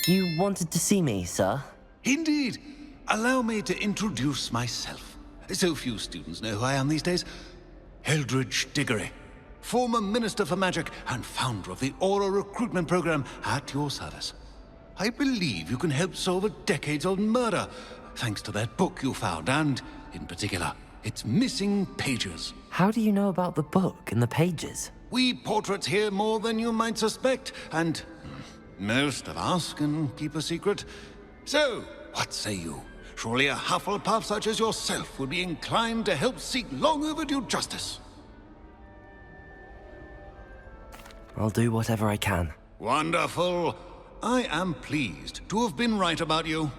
You wanted to see me, sir? Indeed. Allow me to introduce myself. So few students know who I am these days. Eldridge Diggory, former Minister for Magic and founder of the Aura Recruitment Program, at your service. I believe you can help solve a decades-old murder, thanks to that book you found, and, in particular, its missing pages. How do you know about the book and the pages? We portraits hear more than you might suspect, and most of us can keep a secret. So, what say you? Surely a Hufflepuff such as yourself would be inclined to help seek long overdue justice. I'll do whatever I can. Wonderful. I am pleased to have been right about you.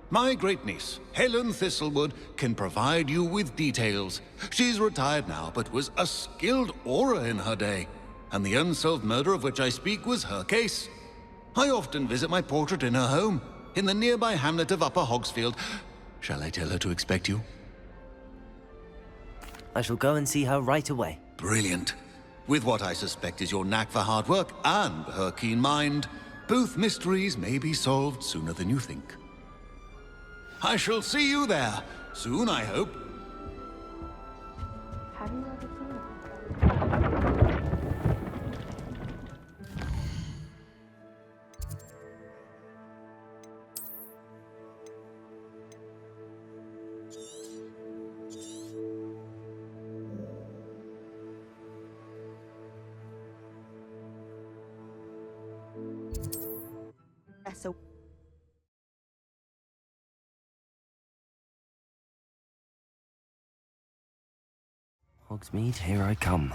My great-niece, Helen Thistlewood, can provide you with details. She's retired now, but was a skilled aura in her day. And the unsolved murder of which I speak was her case. I often visit my portrait in her home, in the nearby hamlet of Upper Hogsfield. Shall I tell her to expect you? I shall go and see her right away. Brilliant. With what I suspect is your knack for hard work and her keen mind, both mysteries may be solved sooner than you think. I shall see you there, soon I hope. Have you ever seen it? So Hogsmeade, here I come.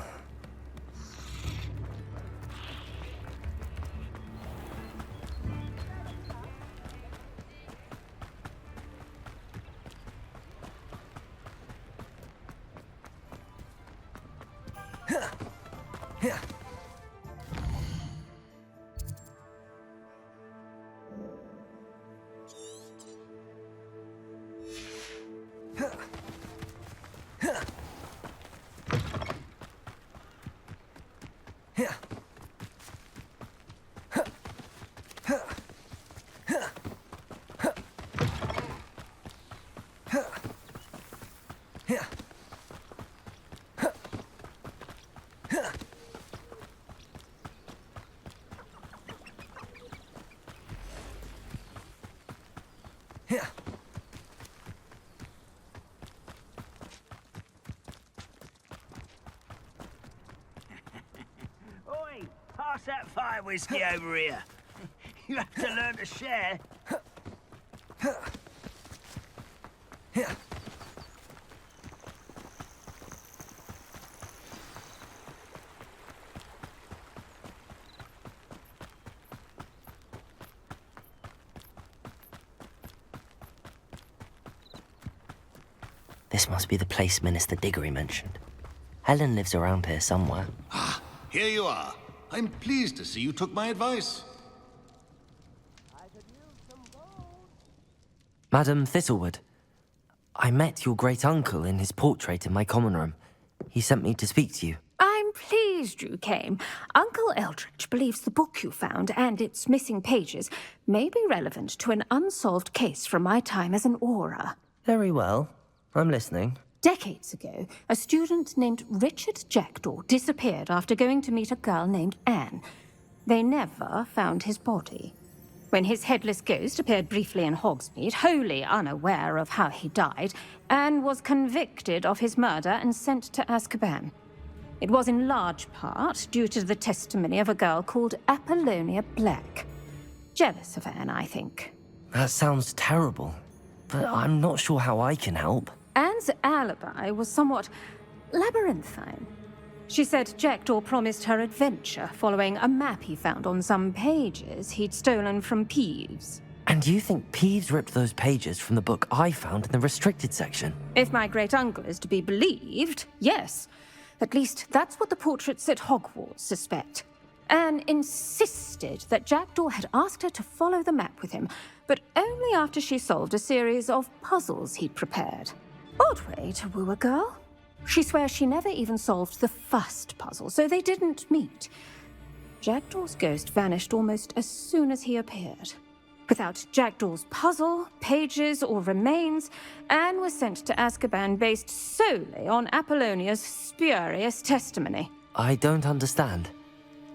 Oi! Pass that fire whiskey over here. You have to learn to share. This must be the place Minister Diggory mentioned. Helen lives around here somewhere. Ah, here you are. I'm pleased to see you took my advice. Madam Thistlewood, I met your great-uncle in his portrait in my common room. He sent me to speak to you. I'm pleased you came. Uncle Eldridge believes the book you found and its missing pages may be relevant to an unsolved case from my time as an aura. Very well. I'm listening. Decades ago, a student named Richard Jackdaw disappeared after going to meet a girl named Anne. They never found his body. When his headless ghost appeared briefly in Hogsmeade, wholly unaware of how he died, Anne was convicted of his murder and sent to Azkaban. It was in large part due to the testimony of a girl called Apollonia Black. Jealous of Anne, I think. That sounds terrible, but I'm not sure how I can help. Anne's alibi was somewhat labyrinthine. She said Jackdaw promised her adventure following a map he found on some pages he'd stolen from Peeves. And you think Peeves ripped those pages from the book I found in the restricted section? If my great-uncle is to be believed, yes. At least that's what the portraits at Hogwarts suspect. Anne insisted that Jackdaw had asked her to follow the map with him, but only after she solved a series of puzzles he'd prepared. Odd way to woo a girl. She swears she never even solved the first puzzle, so they didn't meet. Jackdaw's ghost vanished almost as soon as he appeared. Without Jackdaw's puzzle, pages, or remains, Anne was sent to Azkaban based solely on Apollonia's spurious testimony. I don't understand.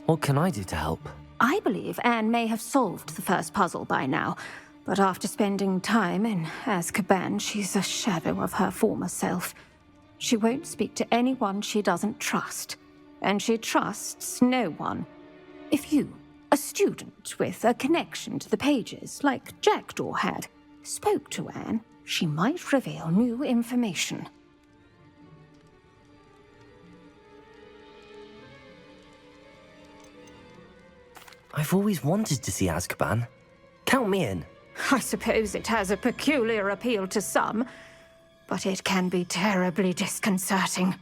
What can I do to help? I believe Anne may have solved the first puzzle by now, but after spending time in Azkaban, she's a shadow of her former self. She won't speak to anyone she doesn't trust, and she trusts no one. If you, a student with a connection to the pages, like Jackdaw had, spoke to Anne, she might reveal new information. I've always wanted to see Azkaban. Count me in. I suppose it has a peculiar appeal to some, but it can be terribly disconcerting.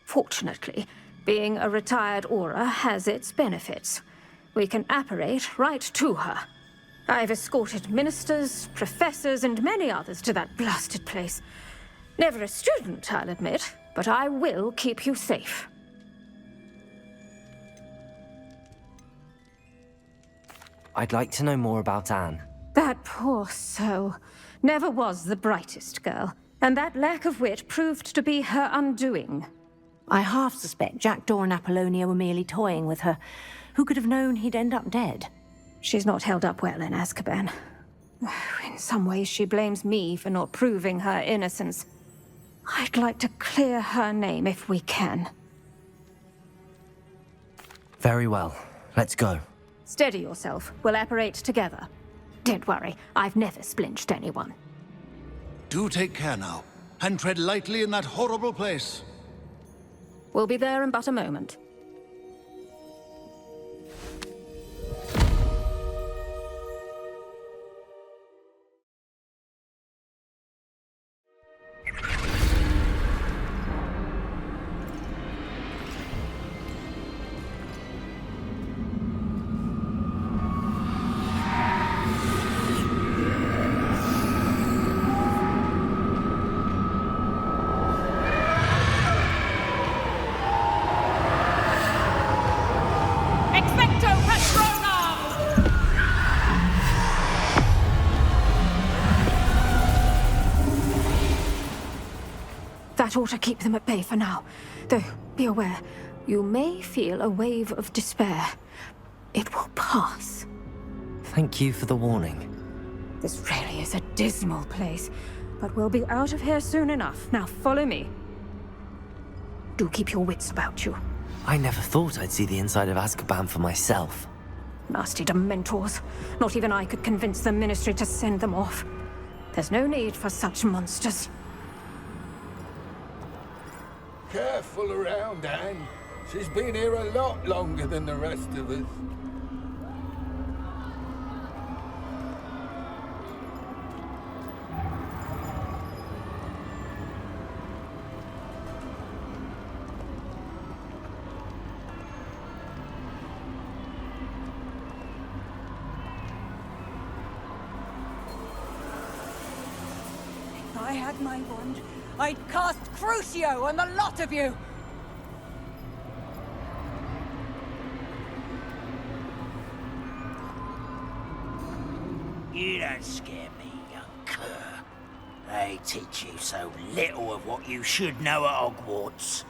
Fortunately, being a retired Aura has its benefits. We can apparate right to her. I've escorted ministers, professors, and many others to that blasted place. Never a student, I'll admit, but I will keep you safe. I'd like to know more about Anne. That poor soul never was the brightest girl, and that lack of wit proved to be her undoing. I half suspect Jackdaw and Apollonia were merely toying with her. Who could have known he'd end up dead? She's not held up well in Azkaban. In some ways, she blames me for not proving her innocence. I'd like to clear her name if we can. Very well. Let's go. Steady yourself. We'll apparate together. Don't worry, I've never splinched anyone. Do take care now, and tread lightly in that horrible place. We'll be there in but a moment. Expecto Patronum! That ought to keep them at bay for now. Though, be aware, you may feel a wave of despair. It will pass. Thank you for the warning. This really is a dismal place, but we'll be out of here soon enough. Now follow me. Do keep your wits about you. I never thought I'd see the inside of Azkaban for myself. Nasty Dementors. Not even I could convince the Ministry to send them off. There's no need for such monsters. Careful around, Anne. She's been here a lot longer than the rest of us. If I had my wand, I'd cast Crucio on the lot of you! You don't scare me, young cur. They teach you so little of what you should know at Hogwarts.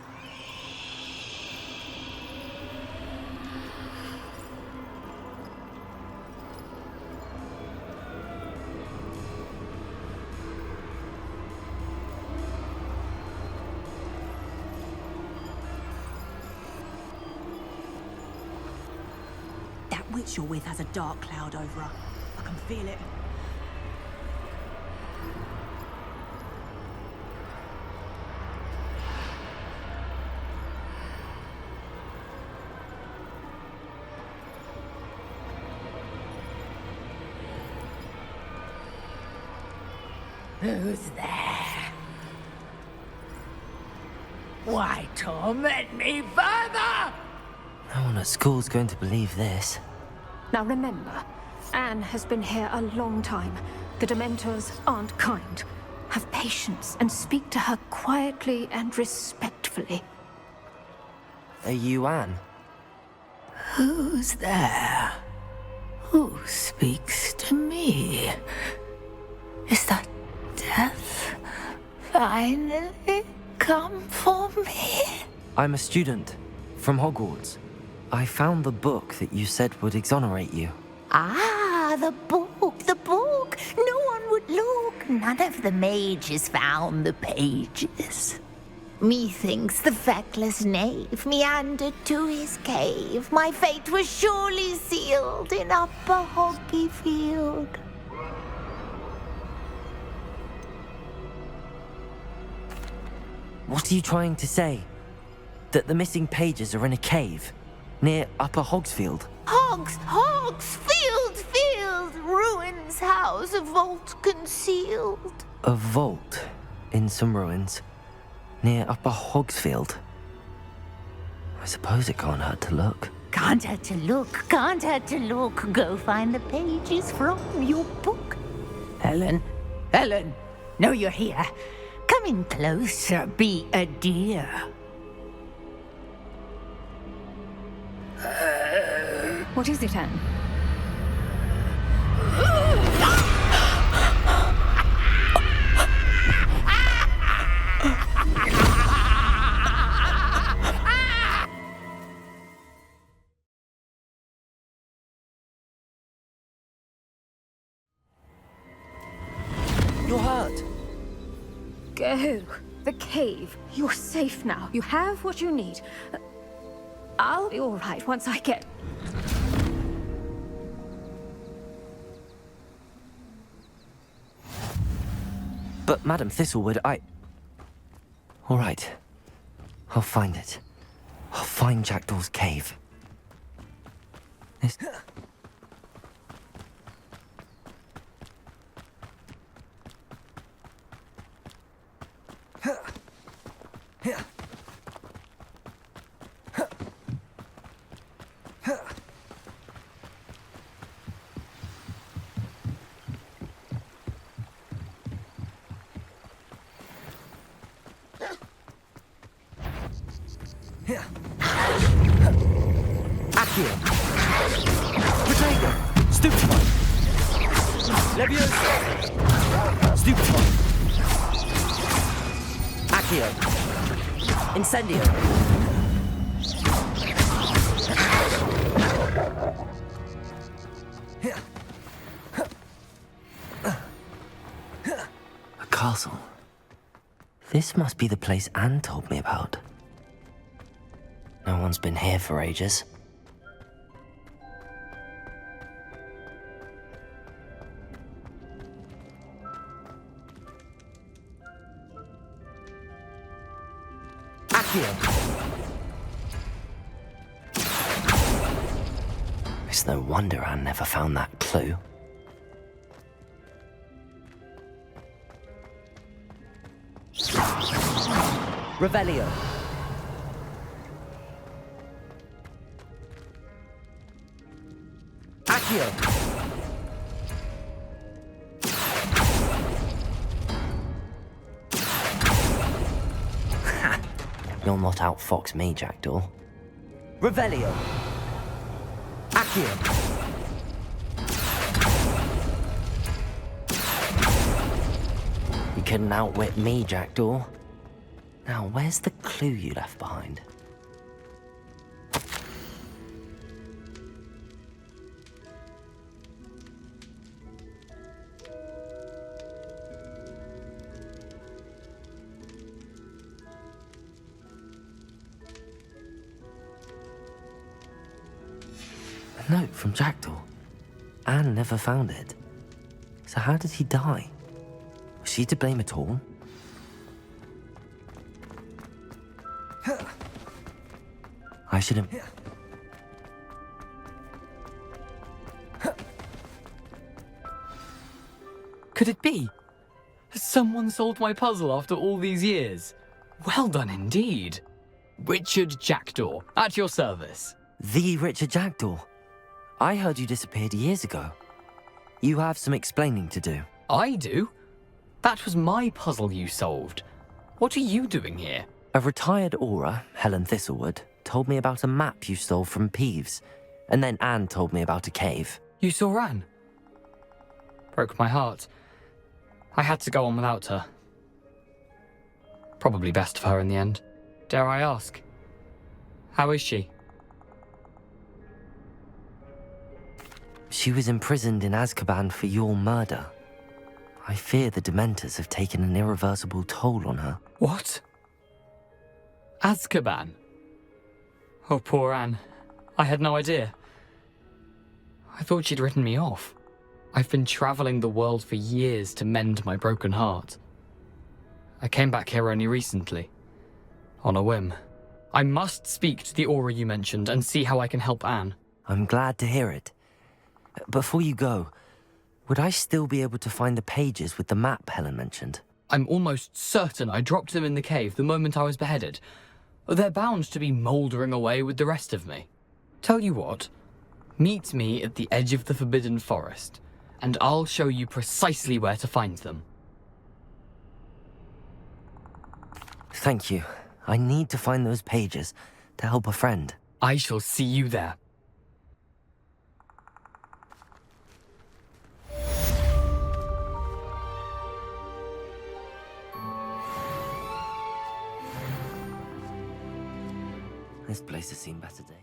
That witch you're with has a dark cloud over her. I can feel it. Who's there? Why torment me further? No one at school's going to believe this. Now remember, Anne has been here a long time. The Dementors aren't kind. Have patience and speak to her quietly and respectfully. Are you Anne? Who's there? Who speaks to me? Is that death finally come for me? I'm a student from Hogwarts. I found the book that you said would exonerate you. Ah, the book, the book. No one would look. None of the mages found the pages. Methinks the feckless knave meandered to his cave. My fate was surely sealed in Upper Hoggyfield. What are you trying to say? That the missing pages are in a cave near Upper Hogsfield? Field, ruins house, a vault concealed. A vault in some ruins near Upper Hogsfield. I suppose it can't hurt to look. Can't hurt to look. Go find the pages from your book. Helen, know you're here. Come in closer, be a dear. What is it, Anne? You're hurt. Go. The cave. You're safe now. You have what you need. I'll be all right once I get... But Madam Thistlewood, All right. I'll find it. I'll find Jackdaw's cave. This... Accio! Protego! Stupefy! Leviosa! Stupefy! Accio! Incendio! A castle. This must be the place Anne told me about. No one's been here for ages. Accio! It's no wonder Anne never found that clue. Revelio. Accio. You'll not outfox me, Jackdaw. Revelio. Accio. You couldn't outwit me, Jackdaw. Now, where's the clue you left behind? A note from Jackdaw. Anne never found it. So how did he die? Was she to blame at all? I should have... Could it be? Has someone solved my puzzle after all these years? Well done indeed. Richard Jackdaw, at your service. The Richard Jackdaw. I heard you disappeared years ago. You have some explaining to do. I do? That was my puzzle you solved. What are you doing here? A retired Aura, Helen Thistlewood, told me about a map you stole from Peeves, and then Anne told me about a cave. You saw Anne? Broke my heart. I had to go on without her. Probably best for her in the end. Dare I ask? How is she? She was imprisoned in Azkaban for your murder. I fear the Dementors have taken an irreversible toll on her. What? Azkaban? Oh, poor Anne. I had no idea. I thought she'd written me off. I've been traveling the world for years to mend my broken heart. I came back here only recently, on a whim. I must speak to the Aura you mentioned and see how I can help Anne. I'm glad to hear it. Before you go, would I still be able to find the pages with the map Helen mentioned? I'm almost certain I dropped them in the cave the moment I was beheaded. They're bound to be mouldering away with the rest of me. Tell you what, meet me at the edge of the Forbidden Forest, and I'll show you precisely where to find them. Thank you. I need to find those pages to help a friend. I shall see you there. This place has seen better days.